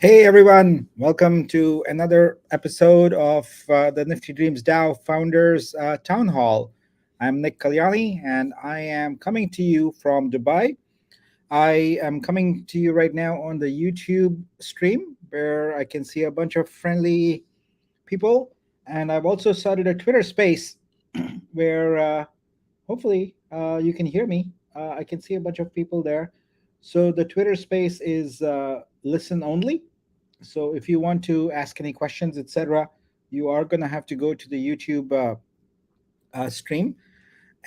Hey everyone, welcome to another episode of the Nifty Dreams DAO Founders Town Hall. I'm Nick Kalyani and I am coming to you from Dubai. I am coming to you right now on the YouTube stream where I can see a bunch of friendly people. And I've also started a Twitter space where hopefully you can hear me. I can see a bunch of people there. So the Twitter space is listen only. So if you want to ask any questions, etc., you are going to have to go to the YouTube stream,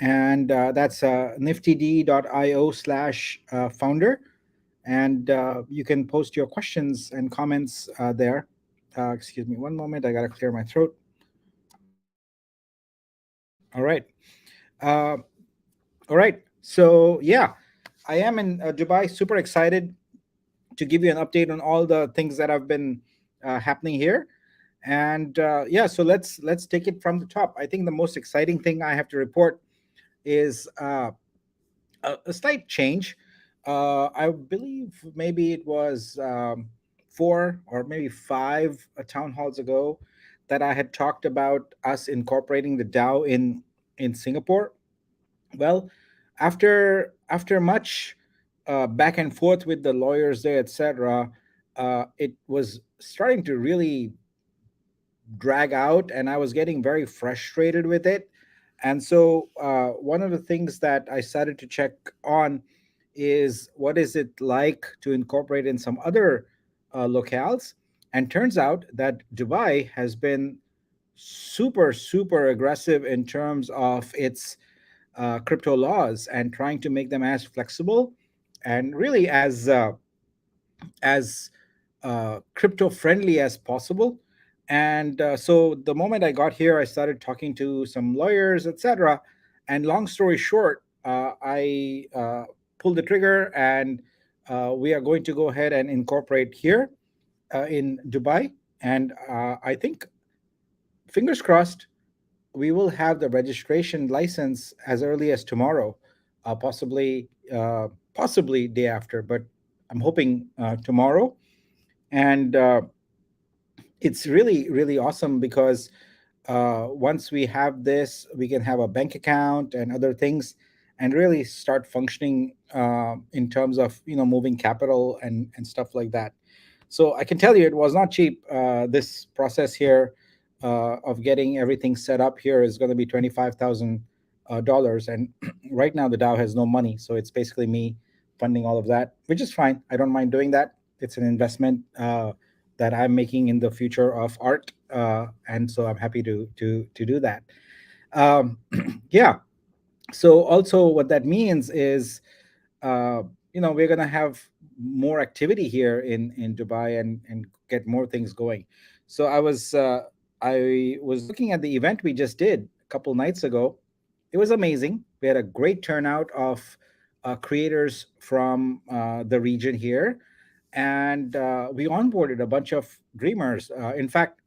and that's niftyd.io/founder, and you can post your questions and comments there. Excuse me, one moment. I got to clear my throat. All right. Uh, all right. So yeah, I am in Dubai. Super excited to give you an update on all the things that have been happening here. And yeah, so let's take it from the top. I think the most exciting thing I have to report is a slight change. I believe maybe it was four or maybe five town halls ago that I had talked about us incorporating the DAO in Singapore. Well, after much back and forth with the lawyers there, etc., it was starting to really drag out, and I was getting very frustrated with it. And so, one of the things that I started to check on is what is it like to incorporate in some other locales. And turns out that Dubai has been super aggressive in terms of its crypto laws and trying to make them as flexible and really as crypto friendly as possible. And so the moment I got here, I started talking to some lawyers, etc. And long story short, I pulled the trigger, and we are going to go ahead and incorporate here in Dubai. And I think, fingers crossed, we will have the registration license as early as tomorrow, possibly day after, but I'm hoping tomorrow. And it's really awesome because once we have this, we can have a bank account and other things, and really start functioning in terms of moving capital and stuff like that. So I can tell you, it was not cheap. This process here of getting everything set up here is going to be $25,000, and right now the DAO has no money, so it's basically me funding all of that, which is fine. I don't mind doing that. It's an investment that I'm making in the future of art, and so I'm happy to do that. Um, yeah. So also, what that means is, uh, we're gonna have more activity here in Dubai, and get more things going. So I was looking at the event we just did a couple nights ago. It was amazing. We had a great turnout of creators from the region here, and we onboarded a bunch of dreamers. In fact,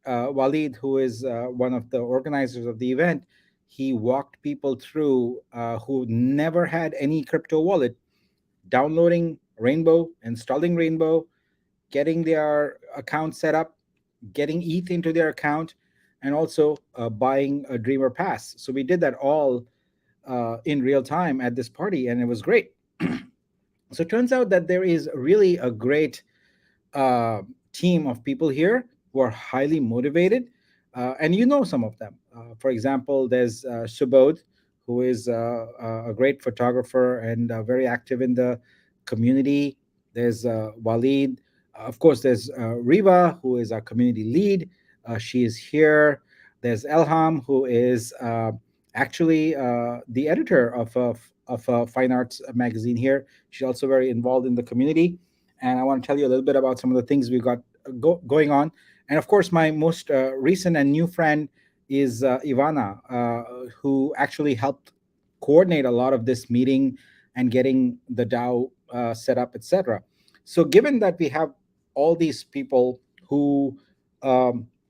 Walid, who is one of the organizers of the event, he walked people through who never had any crypto wallet, downloading Rainbow, installing Rainbow, getting their account set up, getting ETH into their account, and also buying a Dreamer Pass. So we did that all in real time at this party, and it was great. So it turns out that there is really a great uh, team of people here who are highly motivated, and some of them. For example, there's Subodh, who is a great photographer and very active in the community. There's Walid. Of course, there's Riva, who is our community lead. She is here. There's Elham, who is actually the editor of Fine Arts magazine here. She's also very involved in the community, and I want to tell you a little bit about some of the things we've got going on. And of course, my most recent and new friend is Ivana, who actually helped coordinate a lot of this meeting and getting the DAO set up, etc. So, given that we have all these people who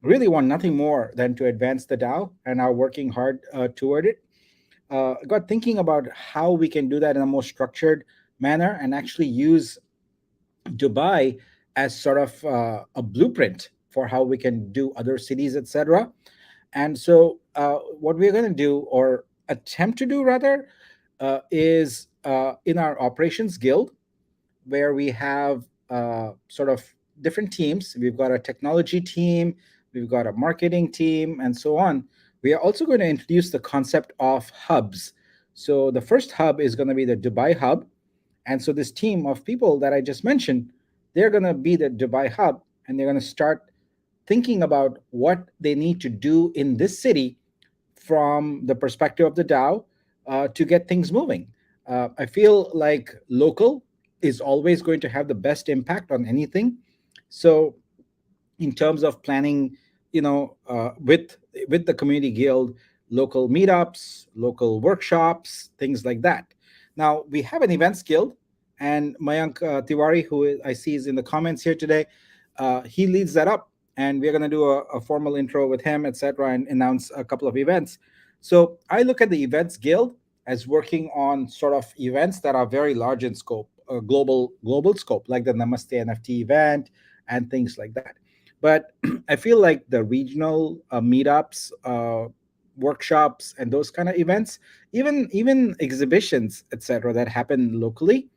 really want nothing more than to advance the DAO and are working hard toward it, got thinking about how we can do that in a more structured manner and actually use Dubai as sort of a blueprint for how we can do other cities, etc. And so, what we're going to do, or attempt to do rather, is in our operations guild, where we have sort of different teams. We've got a technology team, we've got a marketing team, and so on. We are also going to introduce the concept of hubs. So the first hub is going to be the Dubai hub. And so this team of people that I just mentioned, they're going to be the Dubai hub, and they're going to start thinking about what they need to do in this city from the perspective of the DAO to get things moving. I feel like local is always going to have the best impact on anything. So, in terms of planning, with the community guild, local meetups, local workshops, things like that. Now we have an events guild, and Mayank Tiwari, I see is in the comments here today, he leads that up, and we're going to do a formal intro with him, etc., and announce a couple of events. So I look at the events guild as working on sort of events that are very large in scope, global scope, like the Namaste NFT event and things like that. But I feel like the regional meetups, workshops, and those kind of events, even exhibitions, etc., that happen locally,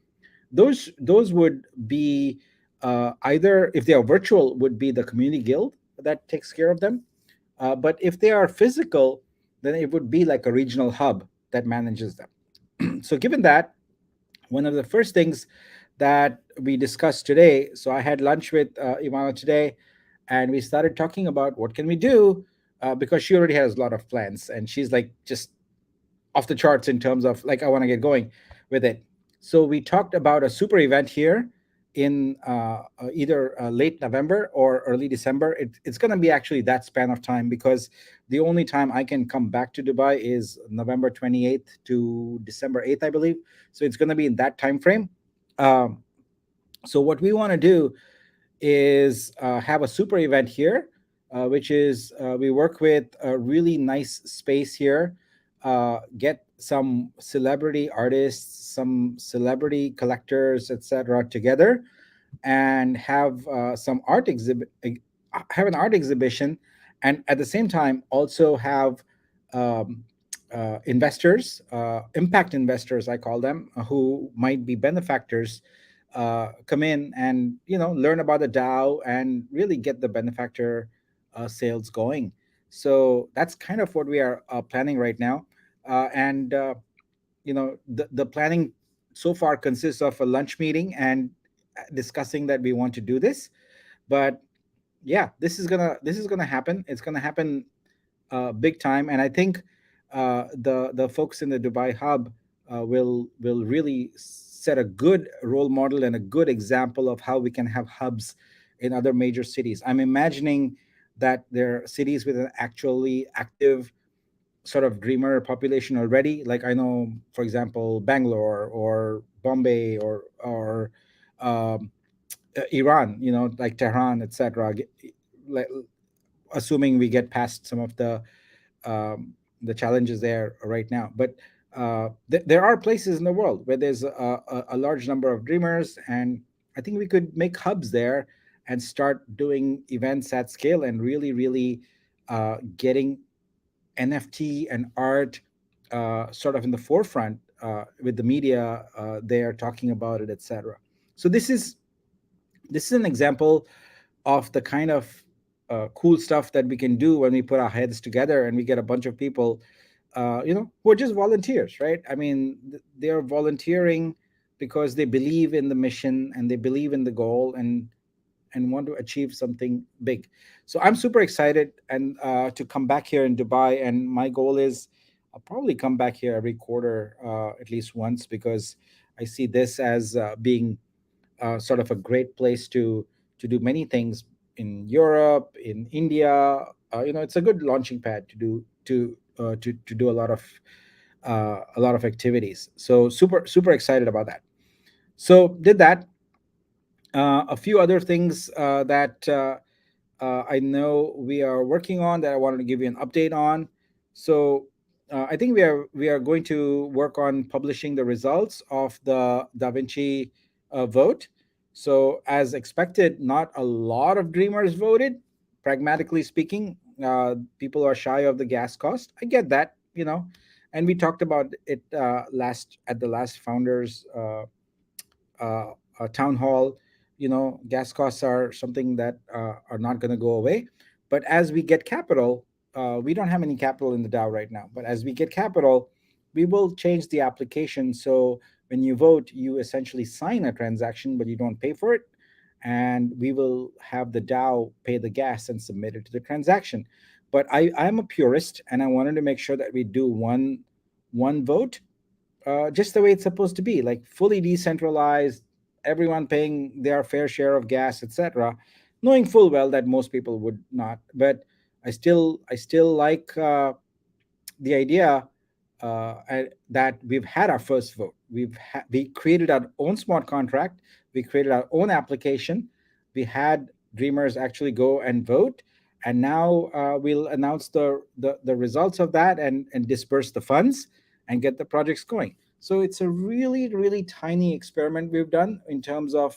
those would be either, if they are virtual, would be the community guild that takes care of them. But if they are physical, then it would be like a regional hub that manages them. So given that, one of the first things that we discussed today, so I had lunch with Ivana today, and we started talking about what can we do, because she already has a lot of plans, and she's like just off the charts in terms of like, I want to get going with it. So we talked about a super event here in either late November or early December. It's going to be actually that span of time, because the only time I can come back to Dubai is November 28th to December 8th, I believe. So it's going to be in that time frame. Um, so what we want to do is have a super event here, which is we work with a really nice space here, get some celebrity artists, some celebrity collectors, etc., together, and some art exhibit, have an art exhibition, and at the same time also have um, investors, impact investors, I call them, who might be benefactors, come in and learn about the DAO and really get the benefactor sales going. So that's kind of what we are planning right now, and the planning so far consists of a lunch meeting and discussing that we want to do this. But yeah, this is gonna happen. It's gonna happen big time, and I think the folks in the Dubai hub will really set a good role model and a good example of how we can have hubs in other major cities. I'm imagining that there are cities with an actually active sort of dreamer population already. Like I know, for example, Bangalore or Bombay or um, Iran, like Tehran, etc. Like, assuming we get past some of the challenges there right now. But there are places in the world where there's a large number of dreamers, and I think we could make hubs there and start doing events at scale and really, really getting NFT and art sort of in the forefront, with the media there talking about it, etc. So this is an example of the kind of cool stuff that we can do when we put our heads together and we get a bunch of people, who are just volunteers, right? I mean, they are volunteering because they believe in the mission and they believe in the goal, and want to achieve something big. So I'm super excited and to come back here in Dubai. And my goal is I'll probably come back here every quarter, at least once, because I see this as being sort of a great place to do many things in Europe, in India. It's a good launching pad to do a lot of activities. So super excited about that. So did that. A few other things that I know we are working on that I wanted to give you an update on. So I think we are going to work on publishing the results of the Da Vinci vote. So, as expected, not a lot of dreamers voted. Pragmatically speaking, people are shy of the gas cost. I get that, and we talked about it last at the last founders town hall. Gas costs are something that are not going to go away. But as we get capital, we don't have any capital in the DAO right now. But as we get capital, we will change the application. So when you vote, you essentially sign a transaction, but you don't pay for it. And we will have the DAO pay the gas and submit it to the transaction. But I'm a purist, and I wanted to make sure that we do one vote, just the way it's supposed to be, like fully decentralized, everyone paying their fair share of gas, etc. Knowing full well that most people would not, but I still like the idea that we've had our first vote. We created our own smart contract. We created our own application. We had dreamers actually go and vote, and now we'll announce the results of that and disperse the funds and get the projects going. So it's a really really tiny experiment we've done in terms of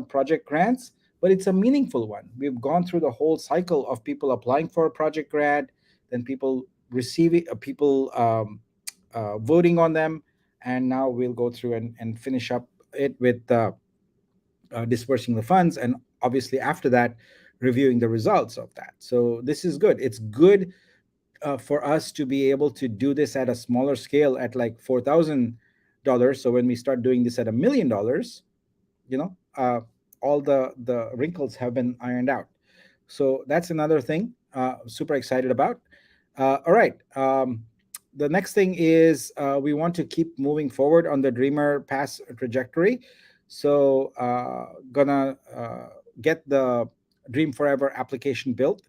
project grants, but it's a meaningful one. We've gone through the whole cycle of people applying for a project grant, then people receiving people voting on them, and now we'll go through and finish up it with dispersing the funds, and obviously after that reviewing the results of that. So this is good. It's good for us to be able to do this at a smaller scale at like $4,000. So when we start doing this at $1 million, you know uh, all the wrinkles have been ironed out. So that's another thing, super excited about. All right. The next thing is, we want to keep moving forward on the Dreamer Pass trajectory. So gonna get the Dream Forever application built.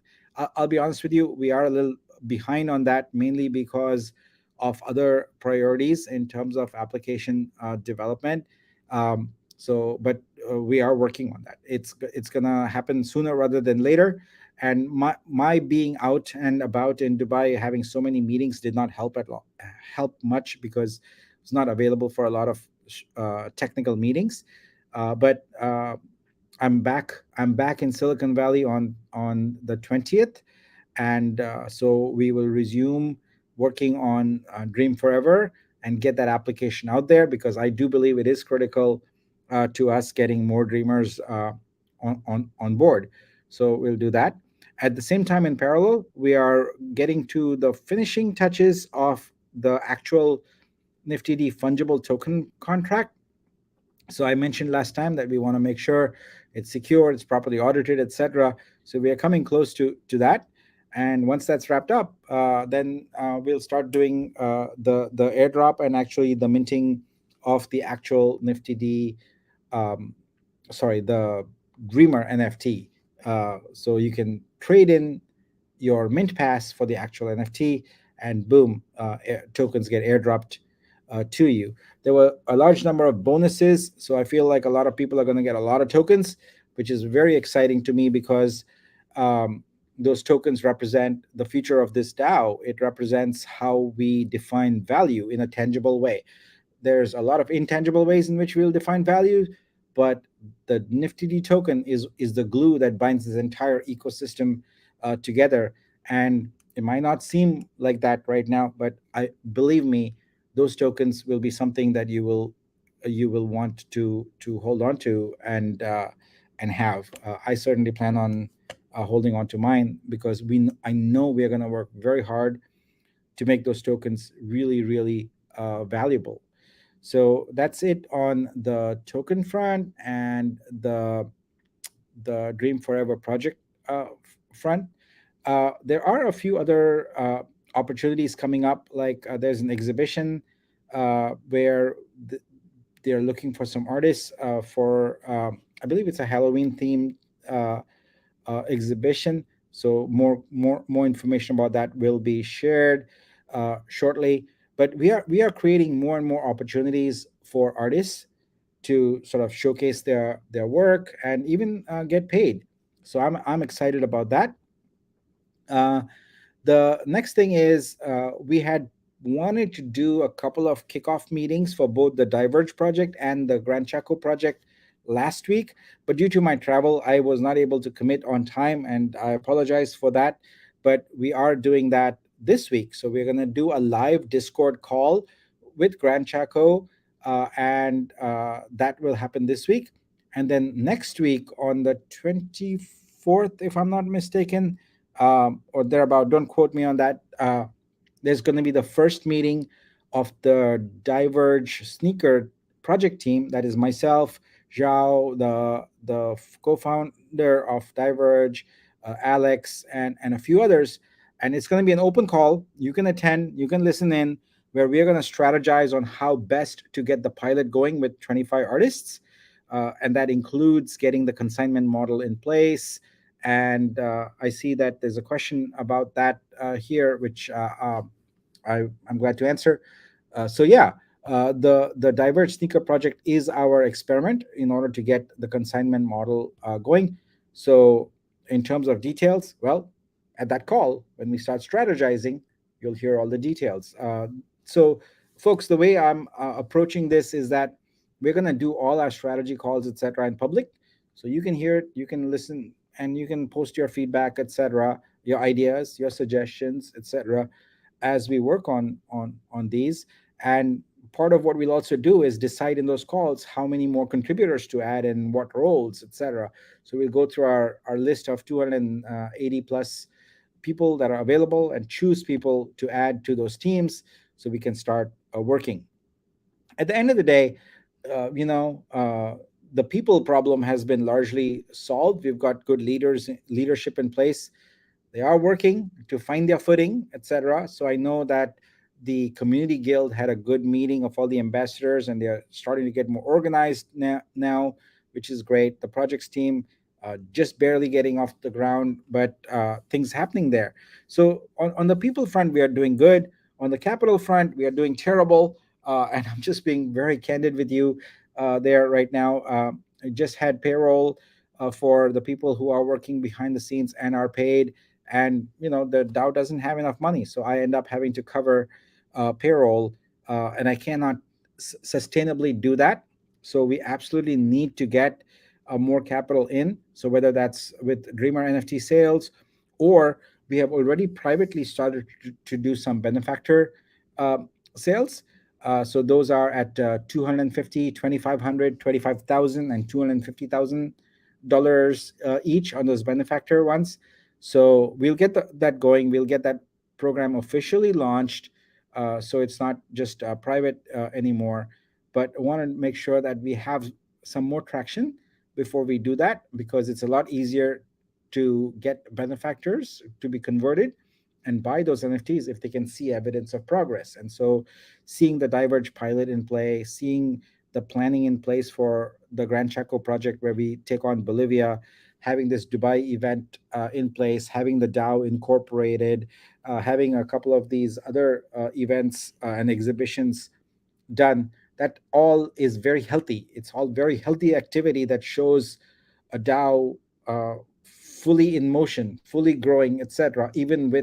I'll be honest with you, we are a little behind on that, mainly because of other priorities in terms of application development. But we are working on that. It's gonna happen sooner rather than later. And my being out and about in Dubai, having so many meetings, did not help much, because it's not available for a lot of technical meetings. But I'm back in Silicon Valley on the 20th, and so we will resume working on Dream Forever and get that application out there, because I do believe it is critical to us getting more dreamers on board. So we'll do that. At the same time, in parallel, we are getting to the finishing touches of the actual NiftyD fungible token contract. So I mentioned last time that we want to make sure it's secure, it's properly audited, etc. So we are coming close to that. And once that's wrapped up, then we'll start doing the airdrop and actually the minting of the actual NiftyD, um, sorry, the Dreamer NFT. So you can trade in your Mint Pass for the actual NFT, and boom, tokens get airdropped to you. There were a large number of bonuses, so I feel like a lot of people are going to get a lot of tokens, which is very exciting to me, because um, those tokens represent the future of this DAO. It represents how we define value in a tangible way. There's a lot of intangible ways in which we'll define value, but the NiftyD token is the glue that binds this entire ecosystem together. And it might not seem like that right now, but I believe me, those tokens will be something that you will want to hold on to and have. I certainly plan on holding on to mine, because I know we're going to work very hard to make those tokens really really valuable. So that's it on the token front and the Dream Forever project front. There are a few other opportunities coming up. Like there's an exhibition where they're looking for some artists for, I believe it's a Halloween themed exhibition. So more information about that will be shared shortly. But we are creating more and more opportunities for artists to sort of showcase their work and even get paid. So I'm excited about that. Uh, the next thing is, we had wanted to do a couple of kickoff meetings for both the Diverge project and the Grand Chaco project last week, but due to my travel, I was not able to commit on time, and I apologize for that. But we are doing that this week. So we're going to do a live Discord call with Grand Chaco, and that will happen this week. And then next week on the 24th, if I'm not mistaken, or thereabout, don't quote me on that. There's going to be the first meeting of the Diverge sneaker project team. That is myself, Zhao, the co-founder of Diverge, Alex, and a few others. And it's going to be an open call. You can attend, you can listen in, where we are going to strategize on how best to get the pilot going with 25 artists. And that includes getting the consignment model in place. And I see that there's a question about that here, which I'm glad to answer. So yeah, the Diverge Sneaker project is our experiment in order to get the consignment model going. So in terms of details, well, at that call when we start strategizing, you'll hear all the details. So folks, the way I'm approaching this is that we're going to do all our strategy calls, etc., in public, so you can hear it, you can listen, and you can post your feedback, etc., your ideas, your suggestions, etc., as we work on these. And part of what we'll also do is decide in those calls how many more contributors to add and what roles, etc. So we'll go through our list of 280 plus people that are available and choose people to add to those teams so we can start working. At the end of the day, the people problem has been largely solved. We've got good leadership in place. They are working to find their footing, etc. So I know that the community guild had a good meeting of all the ambassadors, and they're starting to get more organized now, which is great. The projects team just barely getting off the ground, but things happening there. So on the people front, we are doing good. On the capital front, we are doing terrible. And I'm just being very candid with you there right now. I just had payroll for the people who are working behind the scenes and are paid, and the DAO doesn't have enough money, so I end up having to cover payroll, and I cannot sustainably do that. So we absolutely need to get more capital in. So whether that's with Dreamer NFT sales, or we have already privately started to do some benefactor uh, sales. So those are at 250, 2500, 25,000, and $250,000 each on those benefactor ones. So we'll get that going. We'll get that program officially launched. So it's not just private anymore. But I want to make sure that we have some more traction before we do that, because it's a lot easier to get benefactors to be converted and buy those NFTs if they can see evidence of progress. And so seeing the Diverge pilot in play, seeing the planning in place for the Grand Chaco project where we take on Bolivia, having this Dubai event in place, having the DAO incorporated, having a couple of these other events and exhibitions done, that all is very healthy. It's all very healthy activity that shows a DAO fully in motion, fully growing, etc., even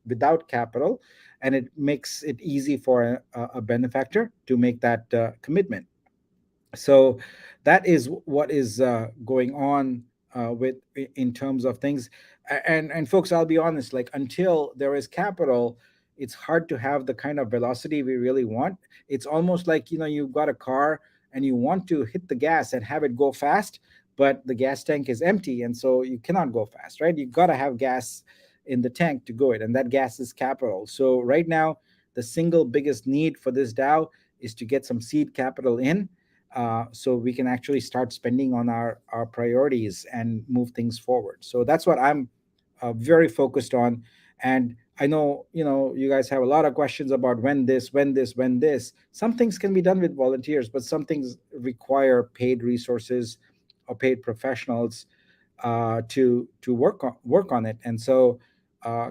without capital, and it makes it easy for a benefactor to make that commitment. So that is what is going on with in terms of things. And folks, I'll be honest, like until there is capital, it's hard to have the kind of velocity we really want. It's almost like, you've got a car and you want to hit the gas and have it go fast, but the gas tank is empty, and so you cannot go fast, right? You've got to have gas in the tank to go it, and that gas is capital. So right now, the single biggest need for this DAO is to get some seed capital in, so we can actually start spending on our priorities and move things forward. So that's what I'm very focused on. And I know, you guys have a lot of questions about when this. Some things can be done with volunteers, but some things require paid resources or paid professionals to work on it. And so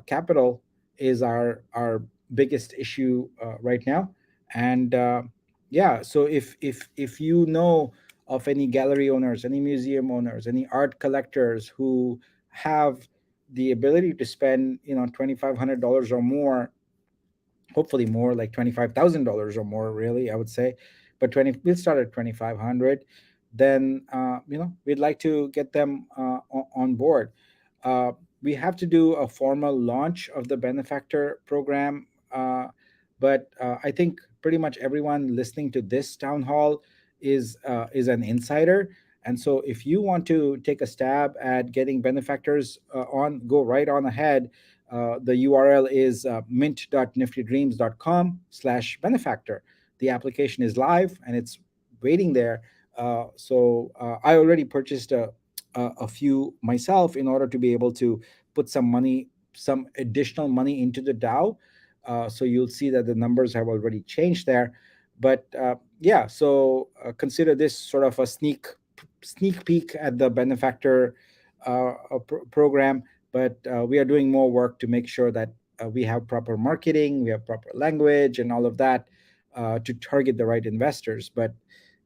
capital is our biggest issue right now. And yeah, so if you know of any gallery owners, any museum owners, any art collectors who have the ability to spend $2,500 or more, hopefully more, like $25,000 or more, really, I would say, but 20, we'll start at 2,500. then we'd like to get them on board. uh, we have to do a formal launch of the benefactor program, but I think pretty much everyone listening to this town hall is an insider. And so if you want to take a stab at getting benefactors on, go right on ahead. The URL is mint.niftydreams.com/benefactor. The application is live and it's waiting there. So I already purchased a few myself in order to be able to put some money, some additional money into the DAO. So you'll see that the numbers have already changed there. But yeah, so consider this sort of a sneak peek at the benefactor program. But we are doing more work to make sure that we have proper marketing, we have proper language, and all of that to target the right investors. But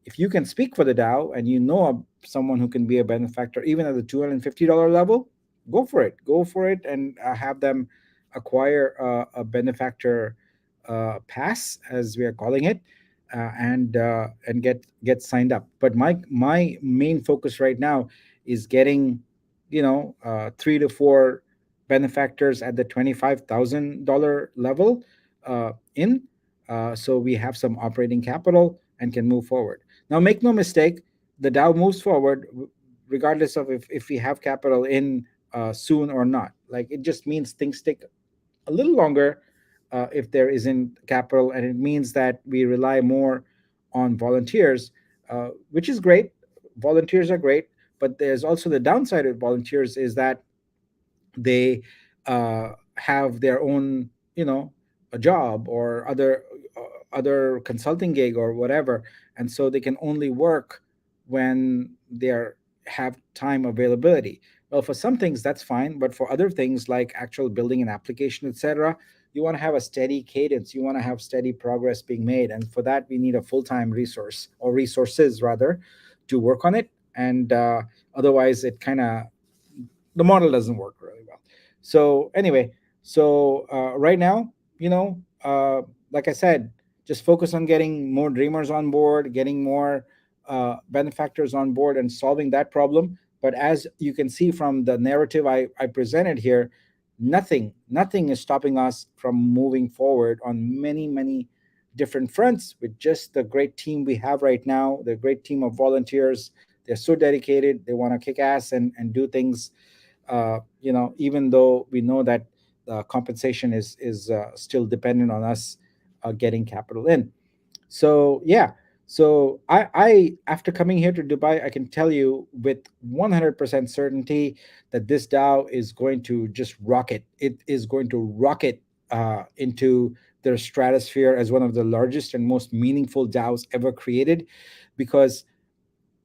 if you can speak for the DAO and you know someone who can be a benefactor, even at the $250 level, go for it. Go for it and have them acquire a benefactor pass, as we are calling it, and get signed up. But my main focus right now is getting, 3 to 4 benefactors at the $25,000 level in, so we have some operating capital and can move forward. Now, make no mistake, the DAO moves forward regardless of if we have capital in soon or not. Like, it just means things take a little longer if there isn't capital, and it means that we rely more on volunteers, which is great. Volunteers are great, but there's also the downside of volunteers is that they have their own, a job or other consulting gig or whatever, and so they can only work when they have time availability. Well, for some things that's fine, but for other things like actual building an application, etc., you want to have a steady cadence, you want to have steady progress being made, and for that we need a full-time resource, or resources rather, to work on it. And otherwise it kind of, the model doesn't work really well. So anyway, so right now, like I said, just focus on getting more dreamers on board, getting more benefactors on board, and solving that problem. But as you can see from the narrative I presented here, nothing is stopping us from moving forward on many different fronts with just the great team we have right now, the great team of volunteers. They're so dedicated. They want to kick ass and do things, even though we know that compensation is still dependent on us getting capital in. So yeah, so I after coming here to Dubai, I can tell you with 100% certainty that this DAO is going to just rocket. It is going to rocket into their stratosphere as one of the largest and most meaningful DAOs ever created, because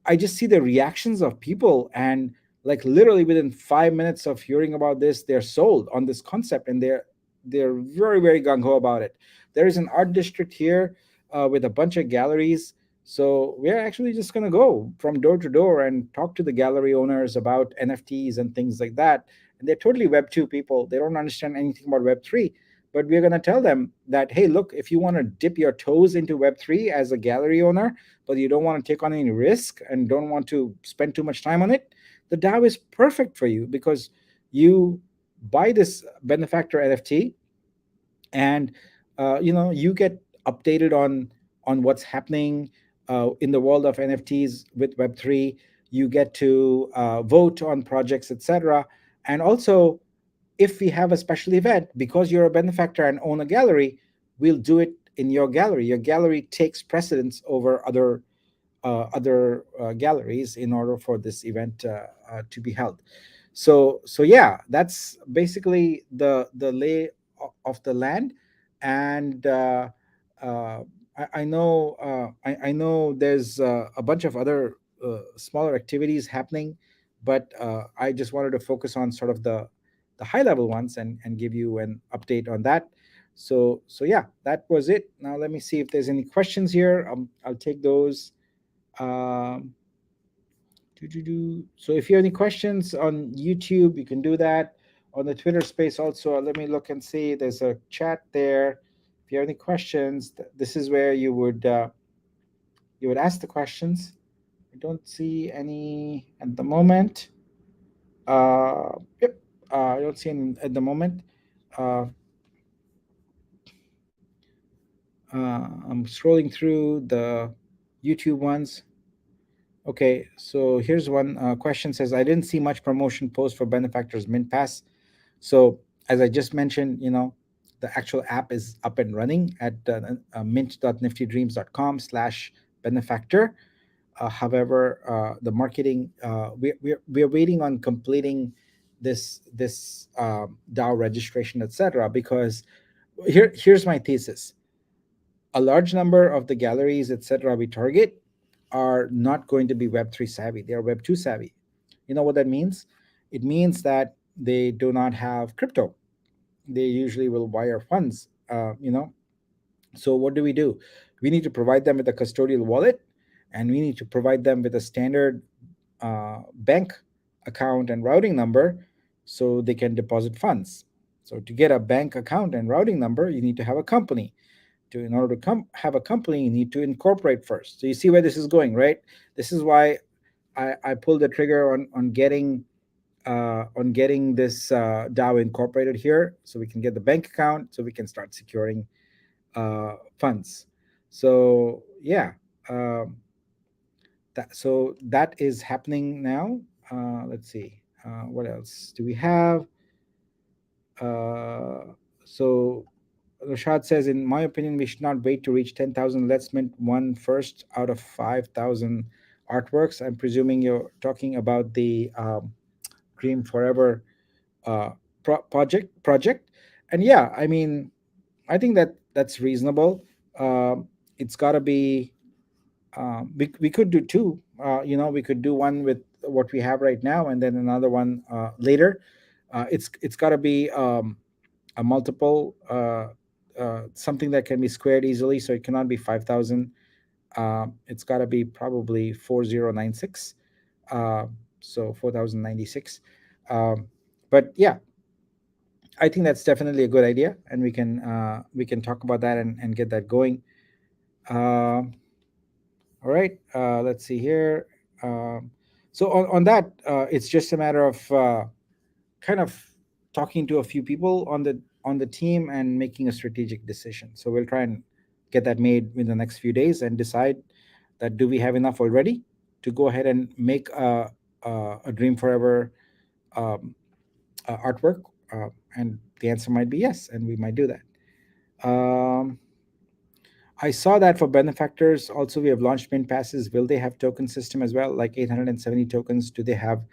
I just see the reactions of people, and like literally within 5 minutes of hearing about this, they're sold on this concept, and they're very gung ho about it. There is an art district here with a bunch of galleries, so we're actually just gonna go from door to door and talk to the gallery owners about NFTs and things like that. And they're totally Web 2 people; they don't understand anything about Web 3. But we're gonna tell them that, hey, look, if you want to dip your toes into Web 3 as a gallery owner, but you don't want to take on any risk and don't want to spend too much time on it, the DAO is perfect for you, because you buy this benefactor NFT, and you get updated on what's happening in the world of NFTs with Web 3. You get to vote on projects, etc. And also, if we have a special event, because you're a benefactor and own a gallery, we'll do it in your gallery. Your gallery takes precedence over other galleries in order for this event to be held. So yeah, that's basically the lay of the land. And uh, I know there's a bunch of other smaller activities happening, but I just wanted to focus on sort of the high level ones and give you an update on that. So yeah, that was it. Now let me see if there's any questions here. I'll take those. um, so if you have any questions on YouTube, you can do that. On the Twitter space also, let me look and see. There's a chat there. If you have any questions, this is where you would ask the questions. I don't see any at the moment. Yep, I don't see any at the moment. Uh, I'm scrolling through the YouTube ones. Okay, so here's one question says, I didn't see much promotion post for Benefactors Mint Pass. So as I just mentioned, the actual app is up and running at mint.niftydreams.com/benefactor. However, the marketing, we're waiting on completing this DAO registration, etc. Because here's my thesis: a large number of the galleries, etc., we target are not going to be Web3 savvy. They are Web2 savvy. You know what that means? It means that they do not have crypto. They usually will wire funds. So what do? We need to provide them with a custodial wallet, and we need to provide them with a standard bank account and routing number so they can deposit funds. So to get a bank account and routing number, you need to have a company. In order to have a company, you need to incorporate first. So you see where this is going, right? This is why I pulled the trigger on getting this DAO incorporated here, so we can get the bank account, so we can start securing funds. So yeah, um, that is happening now. Let's see, what else do we have? Uh, so Rashad says, in my opinion, we should not wait to reach 10,000. Let's mint one first out of 5,000 artworks. I'm presuming you're talking about the Dream Forever project. And yeah, I mean, I think that's reasonable. It's got to be. We could do two. We could do one with what we have right now, and then another one later. It's got to be a multiple, something that can be squared easily. So it cannot be 5,000. It's got to be probably 4096. Uh, so 4096. Um, but yeah, I think that's definitely a good idea, and we can talk about that and get that going. Uh, all right. Let's see here. So on that, it's just a matter of kind of talking to a few people on the team and making a strategic decision. So we'll try and get that made in the next few days and decide that do we have enough already to go ahead and make a Dream Forever um, artwork, and the answer might be yes, and we might do that. Um, I saw that for benefactors also we have launched mint passes. Will they have token system as well, like 870 tokens? Do they have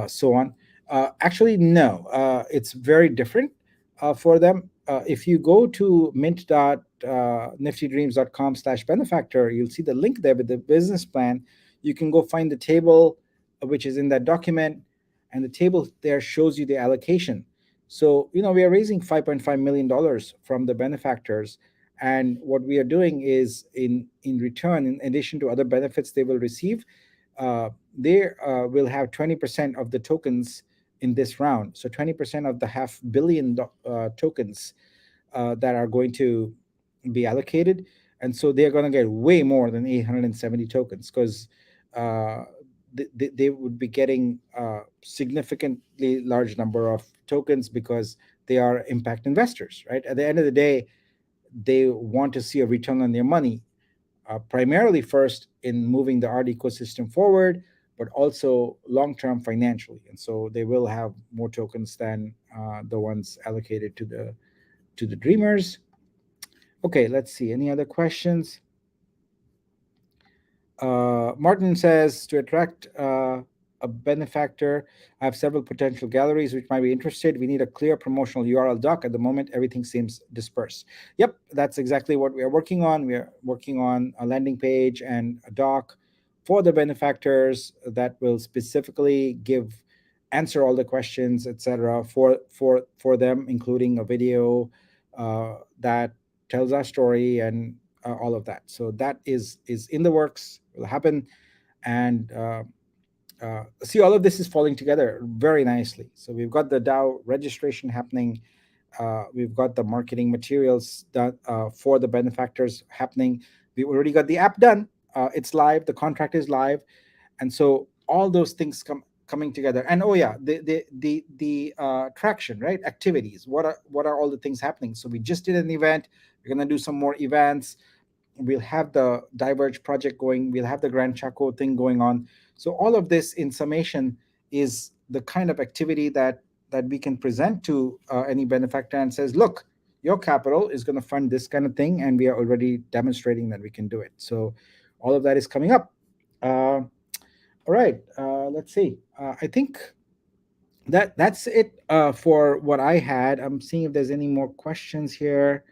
so on? Actually, no. It's very different for them. If you go to mint.niftydreams.com/benefactor, you'll see the link there with the business plan. You can go find the table which is in that document, and the table there shows you the allocation. So, we are raising $5.5 million from the benefactors, and what we are doing is in return, in addition to other benefits they will receive, they will have 20% of the tokens in this round. So 20% of the half billion tokens that are going to be allocated. And so they're going to get way more than 870 tokens, because uh, they would be getting a significantly large number of tokens because they are impact investors, right? At the end of the day, they want to see a return on their money, primarily first in moving the art ecosystem forward, but also long term financially. And so they will have more tokens than the ones allocated to the dreamers. Okay, let's see. Any other questions? Martin says, to attract a benefactor, I have several potential galleries which might be interested. We need a clear promotional URL doc. At the moment, everything seems dispersed. Yep, that's exactly what we are working on. We are working on a landing page and a doc for the benefactors that will specifically answer all the questions, etc., for them, including a video that tells our story and all of that. So that is in the works, will happen, and see, all of this is falling together very nicely. So we've got the DAO registration happening. We've got the marketing materials done for the benefactors happening. We already got the app done. it's live, the contract is live, and so all those things coming together. And oh yeah, the traction, right? Activities, what are all the things happening? So we just did an event, we're going to do some more events, we'll have the Diverge project going, we'll have the Grand Chaco thing going on. So all of this in summation is the kind of activity that we can present to any benefactor and says, look, your capital is going to fund this kind of thing, and we are already demonstrating that we can do it. So all of that is coming up. All right, let's see. I think that's it for what I had. I'm seeing if there's any more questions here.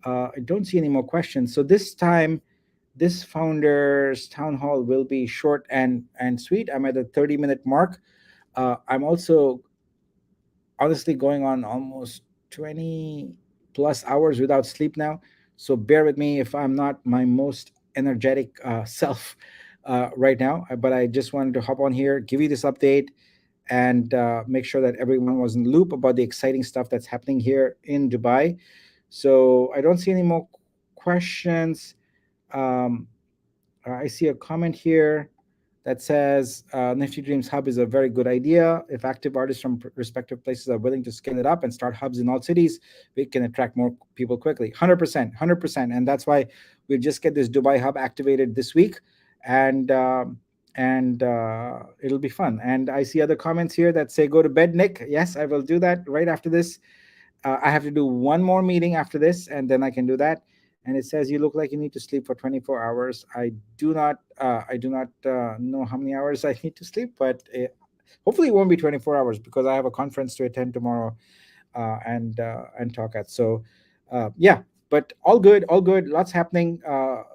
I don't see any more questions. So this time, this founders town hall will be short and sweet. I'm at the 30-minute mark. I'm also honestly going on almost 20 plus hours without sleep now. So bear with me if I'm not my most energetic self right now. But I just wanted to hop on here, give you this update, and make sure that everyone was in the loop about the exciting stuff that's happening here in Dubai. So I don't see any more questions. Um, I see a comment here that says Nifty Dreams Hub is a very good idea. If active artists from respective places are willing to scale it up and start hubs in all cities, we can attract more people quickly. 100%, 100%. And that's why we'll just get this Dubai hub activated this week, and it'll be fun. And I see other comments here that say, "Go to bed, Nick." Yes, I will do that right after this. I have to do one more meeting after this, and then I can do that. And it says, you look like you need to sleep for 24 hours. I do not know how many hours I need to sleep, but hopefully it won't be 24 hours because I have a conference to attend tomorrow, and talk at. So yeah, but all good, all good. Lots happening.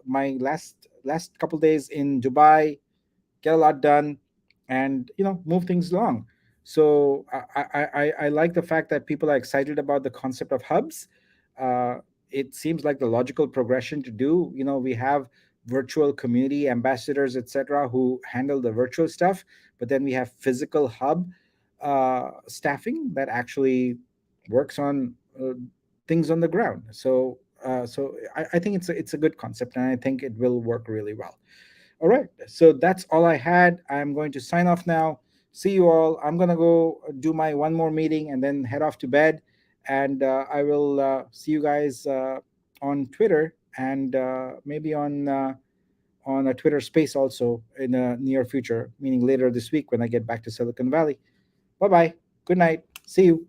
My last couple days in Dubai, get a lot done, and move things along. So I like the fact that people are excited about the concept of hubs. uh, it seems like the logical progression to do. We have virtual community ambassadors, etc., who handle the virtual stuff, but then we have physical hub staffing that actually works on things on the ground. So I think it's a good concept, and I think it will work really well. All right. So that's all I had. I'm going to sign off now. See you all. I'm going to go do my one more meeting and then head off to bed. And I will see you guys on Twitter, and maybe on a Twitter space also in the near future, meaning later this week when I get back to Silicon Valley. Bye bye. Good night. See you.